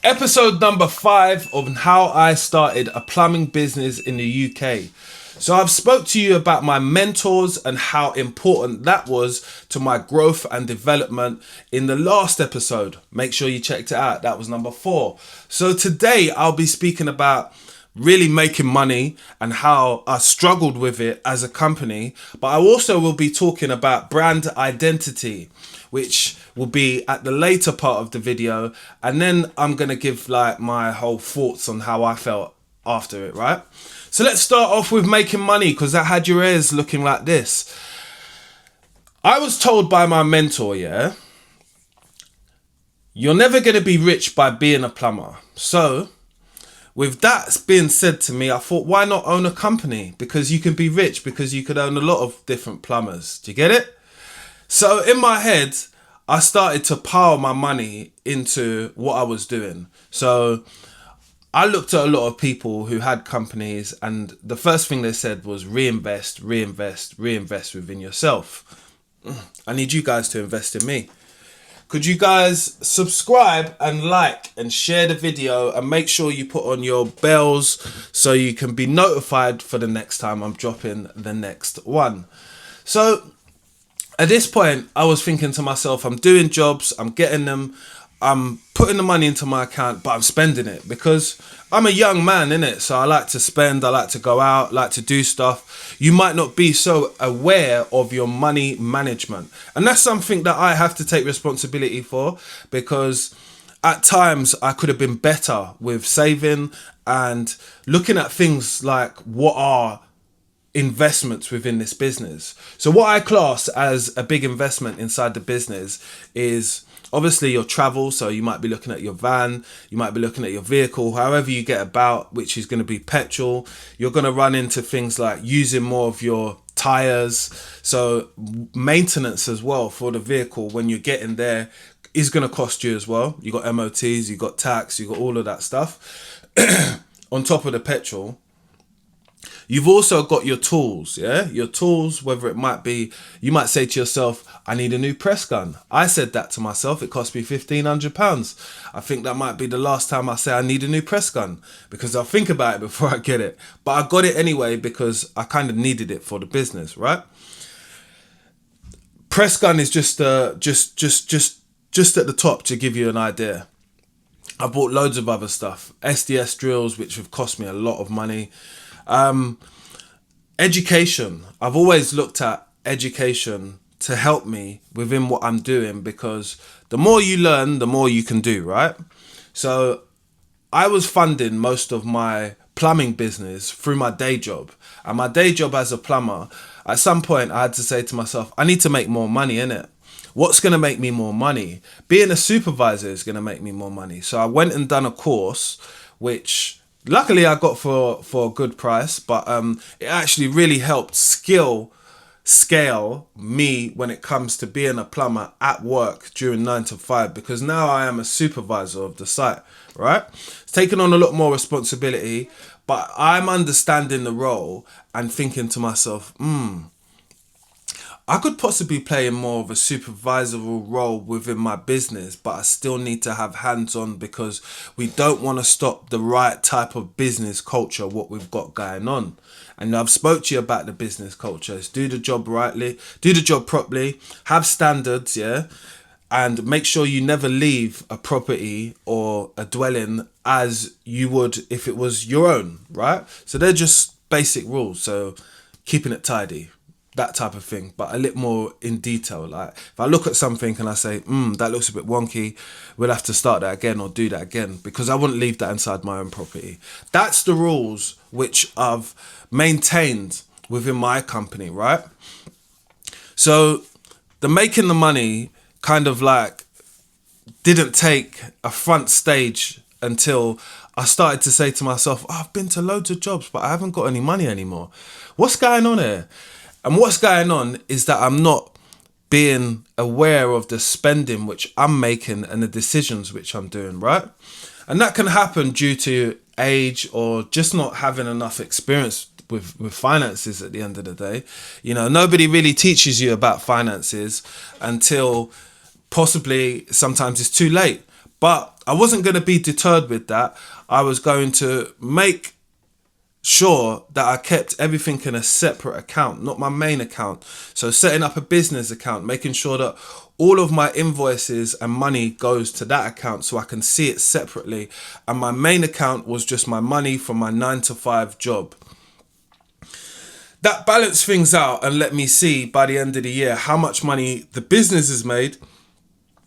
Episode number 5 of how I started a plumbing business in the UK. So I've spoke to you about my mentors and how important that was to my growth and development in the last episode. Make sure you checked it out. That was number 4. So today I'll be speaking about really making money and how I struggled with it as a company. But I also will be talking about brand identity, which will be at the later part of the video. And then I'm going to give like my whole thoughts on how I felt after it, right? So let's start off with making money, because that had your ears looking like this. I was told by my mentor, you're never going to be rich by being a plumber. So with that being said to me, I thought, why not own a company? Because you can be rich, because you could own a lot of different plumbers. Do you get it? So in my head, I started to pile my money into what I was doing. So I looked at a lot of people who had companies, and the first thing they said was reinvest within yourself. I need you guys to invest in me. Could you guys subscribe and like and share the video, and make sure you put on your bells so you can be notified for the next time I'm dropping the next one. So at this point, I was thinking to myself, I'm doing jobs, I'm getting them, I'm putting the money into my account, but I'm spending it because I'm a young man, innit? So I like to spend, I like to go out, like to do stuff. You might not be so aware of your money management. And that's something that I have to take responsibility for, because at times I could have been better with saving and looking at things like what are investments within this business. So what I class as a big investment inside the business is obviously your travel. So you might be looking at your van, you might be looking at your vehicle, however you get about, which is going to be petrol. You're going to run into things like using more of your tires. So maintenance as well for the vehicle when you're getting there is going to cost you as well. You got MOTs, you got tax, you got all of that stuff on top of the petrol. You've also got your tools, your tools, whether it might be, you might say to yourself, I need a new press gun. I said that to myself. It cost me £1,500. I think that might be the last time I say I need a new press gun, because I'll think about it before I get it. But I got it anyway because I kind of needed it for the business, right? Press gun is just at the top to give you an idea. I bought loads of other stuff, SDS drills, which have cost me a lot of money. Education. I've always looked at education to help me within what I'm doing, because the more you learn, the more you can do, right? So I was funding most of my plumbing business through my day job, and my day job as a plumber, at some point I had to say to myself, I need to make more money, innit? What's going to make me more money? Being a supervisor is going to make me more money. So I went and done a course, which luckily I got for a good price, but it actually really helped scale me when it comes to being a plumber at work during 9 to 5, because now I am a supervisor of the site, right? It's taking on a lot more responsibility, but I'm understanding the role and thinking to myself, I could possibly play in more of a supervisory role within my business, but I still need to have hands-on, because we don't want to stop the right type of business culture, what we've got going on. And I've spoke to you about the business culture. It's do the job rightly, do the job properly, have standards, and make sure you never leave a property or a dwelling as you would if it was your own, right? So they're just basic rules. So keeping it tidy, that type of thing, but a little more in detail. Like if I look at something and I say, that looks a bit wonky, we'll have to start that again or do that again, because I wouldn't leave that inside my own property. That's the rules which I've maintained within my company, right? So the making the money kind of like didn't take a front stage until I started to say to myself, I've been to loads of jobs, but I haven't got any money anymore. What's going on here? And what's going on is that I'm not being aware of the spending which I'm making and the decisions which I'm doing, right? And that can happen due to age or just not having enough experience with finances at the end of the day. You know, nobody really teaches you about finances until possibly sometimes it's too late. But I wasn't going to be deterred with that. I was going to make sure that I kept everything in a separate account, not my main account. So setting up a business account, making sure that all of my invoices and money goes to that account so I can see it separately. And my main account was just my money from my 9 to 5 job. That balanced things out and let me see by the end of the year how much money the business has made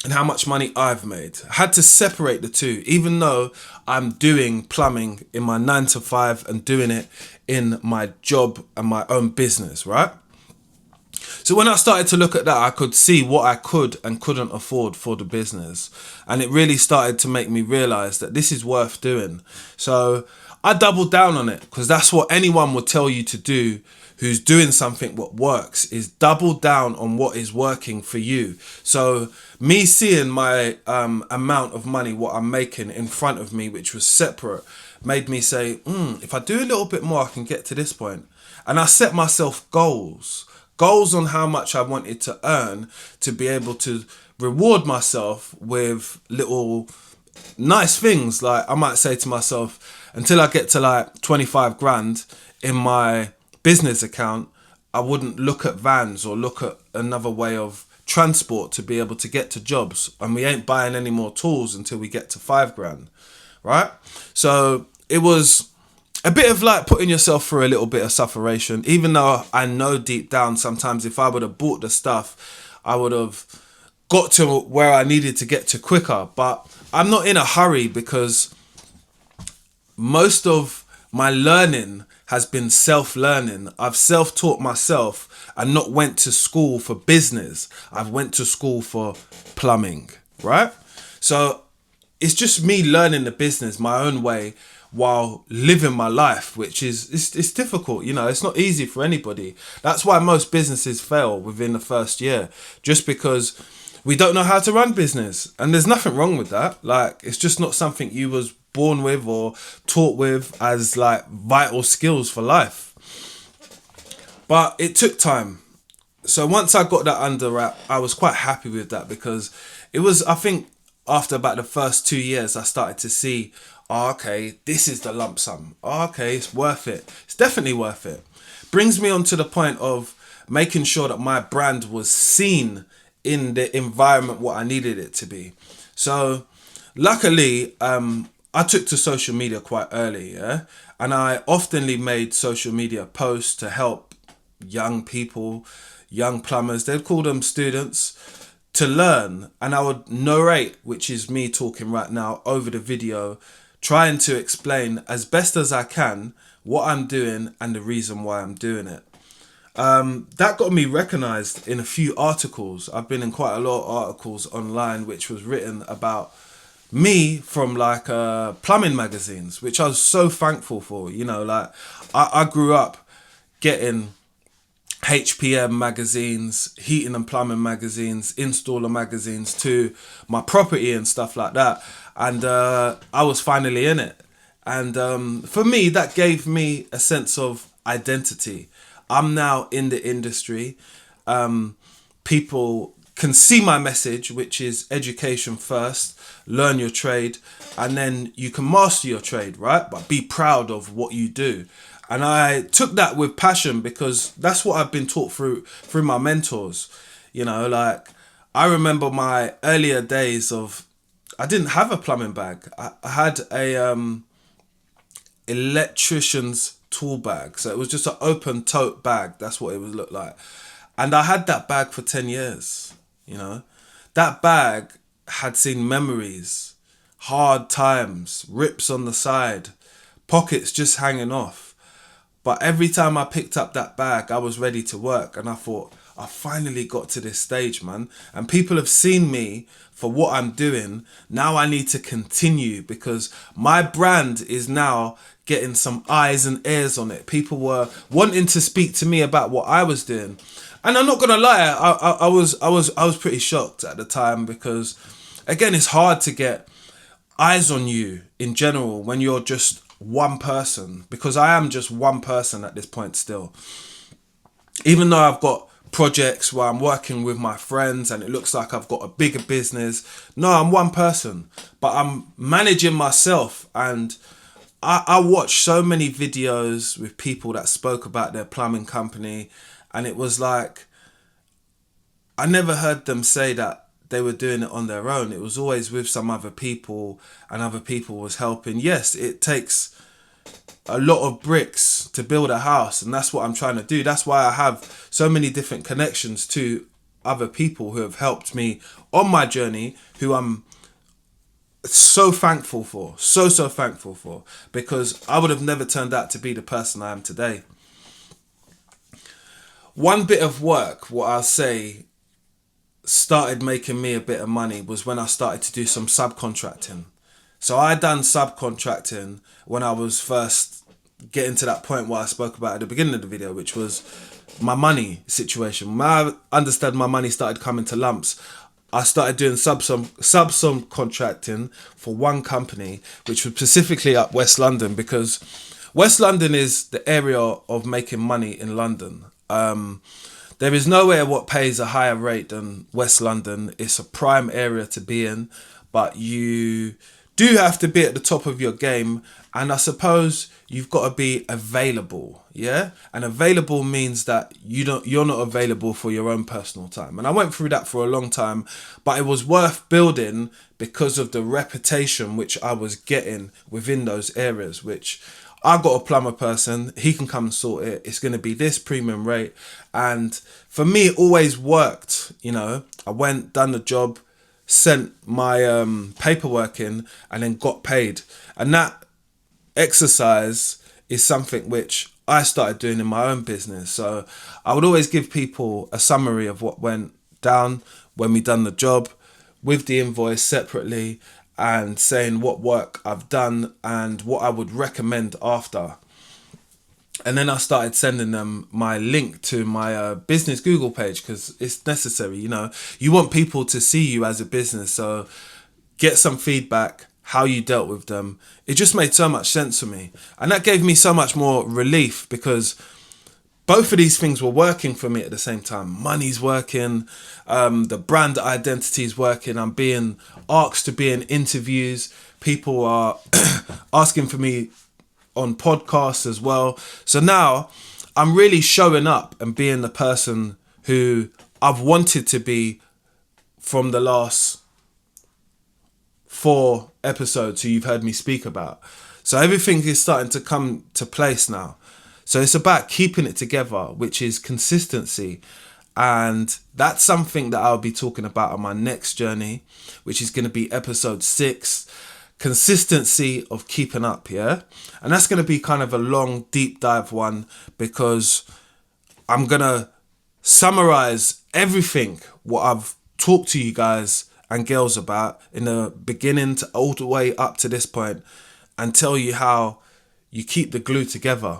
and how much money I've made. I had to separate the two, even though I'm doing plumbing in my 9 to 5 and doing it in my job and my own business, right? So when I started to look at that, I could see what I could and couldn't afford for the business. And it really started to make me realize that this is worth doing. So I doubled down on it, because that's what anyone would tell you to do who's doing something what works, is double down on what is working for you. So me seeing my amount of money, what I'm making in front of me, which was separate, made me say, if I do a little bit more, I can get to this point. And I set myself goals on how much I wanted to earn to be able to reward myself with little nice things. Like I might say to myself, until I get to like 25 grand in my business account, I wouldn't look at vans or look at another way of transport to be able to get to jobs. And we ain't buying any more tools until we get to 5 grand, right? So it was a bit of like putting yourself through a little bit of sufferation, even though I know deep down sometimes if I would have bought the stuff, I would have got to where I needed to get to quicker. But I'm not in a hurry, because most of my learning has been self-learning. I've self-taught myself and not went to school for business. I've went to school for plumbing, right? So it's just me learning the business my own way while living my life, which is it's difficult. You know, it's not easy for anybody. That's why most businesses fail within the first year, just because we don't know how to run business. And there's nothing wrong with that. Like, it's just not something you was born with or taught with as like vital skills for life. But it took time. So once I got that under wrap, I was quite happy with that, because it was, I think after about the first 2 years, I started to see, oh, okay, this is the lump sum. Oh, okay, it's worth it. It's definitely worth it. Brings me on to the point of making sure that my brand was seen in the environment what I needed it to be. So luckily, I took to social media quite early, yeah? And I oftenly made social media posts to help young people, young plumbers, they'd call them students, to learn. And I would narrate, which is me talking right now, over the video, trying to explain as best as I can what I'm doing and the reason why I'm doing it. That got me recognized in a few articles. I've been in quite a lot of articles online which was written about me from like plumbing magazines, which I was so thankful for. You know, like I grew up getting HPM magazines, heating and plumbing magazines, installer magazines to my property and stuff like that. And I was finally in it. And for me, that gave me a sense of identity. I'm now in the industry. People can see my message, which is education first, learn your trade, and then you can master your trade, right? But be proud of what you do. And I took that with passion, because that's what I've been taught through my mentors. You know, like I remember my earlier days of, I didn't have a plumbing bag. I had a electrician's tool bag. So it was just an open tote bag. That's what it would look like. And I had that bag for 10 years, you know. That bag had seen memories, hard times, rips on the side, pockets just hanging off. But every time I picked up that bag, I was ready to work. And I thought, I finally got to this stage, man. And people have seen me for what I'm doing. Now I need to continue, because my brand is now getting some eyes and ears on it. People were wanting to speak to me about what I was doing. And I'm not gonna lie, I was pretty shocked at the time, because again, it's hard to get eyes on you in general when you're just one person, because I am just one person at this point still. Even though I've got projects where I'm working with my friends and it looks like I've got a bigger business. No, I'm one person, but I'm managing myself. And I watched so many videos with people that spoke about their plumbing company, and it was like, I never heard them say that they were doing it on their own. It was always with some other people, and other people was helping. Yes, it takes a lot of bricks to build a house, and that's what I'm trying to do. That's why I have so many different connections to other people who have helped me on my journey, who I'm so thankful for, so thankful for, because I would have never turned out to be the person I am today. One bit of work, what I'll say, started making me a bit of money was when I started to do some subcontracting. So I done subcontracting when I was first getting to that point where I spoke about at the beginning of the video, which was my money situation. When I understood my money started coming to lumps, I started doing subcontracting for one company, which was specifically up West London, because West London is the area of making money in London. There is nowhere what pays a higher rate than West London. It's a prime area to be in, but you do have to be at the top of your game, and I suppose you've got to be available. Yeah, and available means that you're not available for your own personal time. And I went through that for a long time, but it was worth building because of the reputation which I was getting within those areas. Which I got a plumber person, he can come and sort it. It's going to be this premium rate, and for me, it always worked. You know, I went, done the job, sent my paperwork in, and then got paid. And that exercise is something which I started doing in my own business. So I would always give people a summary of what went down when we done the job, with the invoice separately, and saying what work I've done and what I would recommend after. And then I started sending them my link to my business Google page, because it's necessary. You know, you want people to see you as a business, so get some feedback, how you dealt with them. It just made so much sense for me, and that gave me so much more relief, because both of these things were working for me at the same time. Money's working, the brand identity is working. I'm being asked to be in interviews. People are asking for me on podcasts as well. So now I'm really showing up and being the person who I've wanted to be from the last 4 episodes who you've heard me speak about. So everything is starting to come to place now. So it's about keeping it together, which is consistency. And that's something that I'll be talking about on my next journey, which is going to be episode 6. Consistency of keeping up, yeah? And that's going to be kind of a long, deep dive one, because I'm going to summarize everything what I've talked to you guys and girls about in the beginning to all the way up to this point, and tell you how you keep the glue together.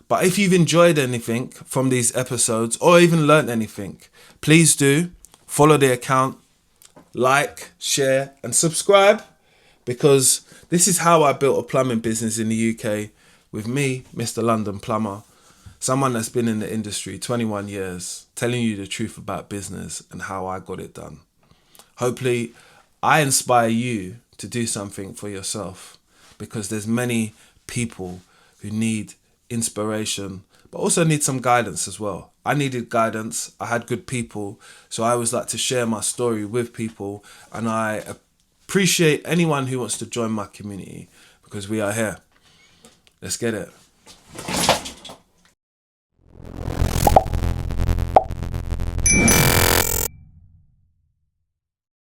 But if you've enjoyed anything from these episodes, or even learnt anything, please do follow the account, like, share and subscribe, because this is how I built a plumbing business in the UK with me, Mr. London Plumber, someone that's been in the industry 21 years, telling you the truth about business and how I got it done. Hopefully I inspire you to do something for yourself, because there's many people who need inspiration, but also need some guidance as well. I needed guidance. I had good people, so I always like to share my story with people, and I appreciate anyone who wants to join my community, because we are here. Let's get it.